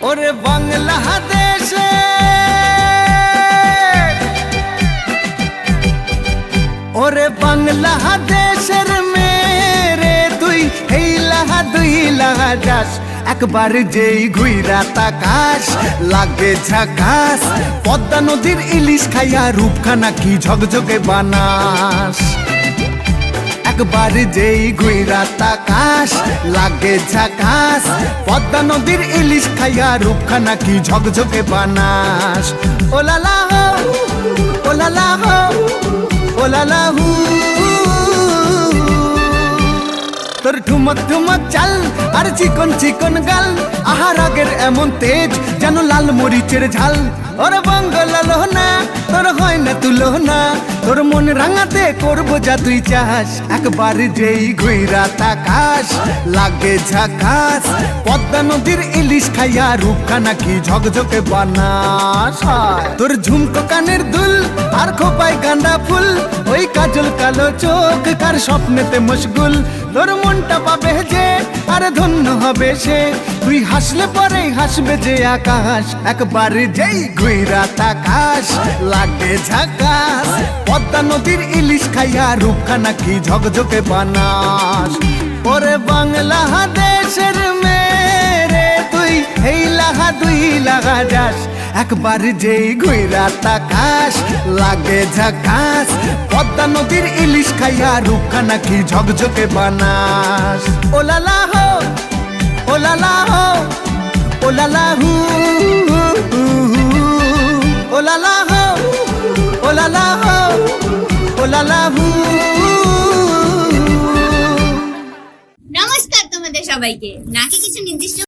ওরে বাংলাদেশে ওরে বাংলাদেশের মেরে তুই হেইলাহা দুইলাহা যাস একবার যেই ঘুইরা তাকাস লাগে ঝাকাস পদ্মা নদীর ইলিশ খাইয়া রূপখানা কি ঝকঝকে বানাস একবার যেই ঘুইরা তাকাস লাগে ঝাকাস পদ্মা নদীর ইলিশ খাইয়া রূপখানা কি ঝকঝকে বানাস ওলালা হো ওলালা হো ওলালা হু তোর ঠুমক ঠুমক চাল আর চিকন চিকন গাল আহার আগের এমন তেজ যেন লাল মরিচের ঝাল ওর বঙ্গলাল না তোর হয় না তুলো না তোর মন রাঙাতে করবো যা তুই চাস একবার যেই ঘুইরা তাকাস লাগে ঝাকাস পদ্মা নদীর ইলিশ খাইয়া রূপখানা কি ঝকঝকে বানাস তোর ঝুমকো কানের দুল আর খোপায় গাঁদা ফুল ওই কাজল কালো চোখ কার স্বপ্নেতে মশগুল তোর মনটা পাবে যে আর ধন্য হবে সে তুই হাসলে পরে হাসবে যে আকাশ একবার যেই ঘুইরা তাকাস লাগে ঝাকাস পদ্মা নদীর ইলিশ খাইয়া রূপখানা কি ঝকঝকে বানাস ওরে বাংলাদেশের মেরে তুই হেইলাহা দুইলাহা যাস একবার যেই ঘুইরা তাকাস লাগে ঝাকাস পদ্মা নদীর ইলিশ খাইয়া রূপখানা কি ঝকঝকে বানাস ওলালা হো ওলালা হো ওলালা হু ওলালা হো ওলালা হো ওলালা হু। নমস্কার তোমাদের সবাইকে। নাকি কিছু নির্দিষ্ট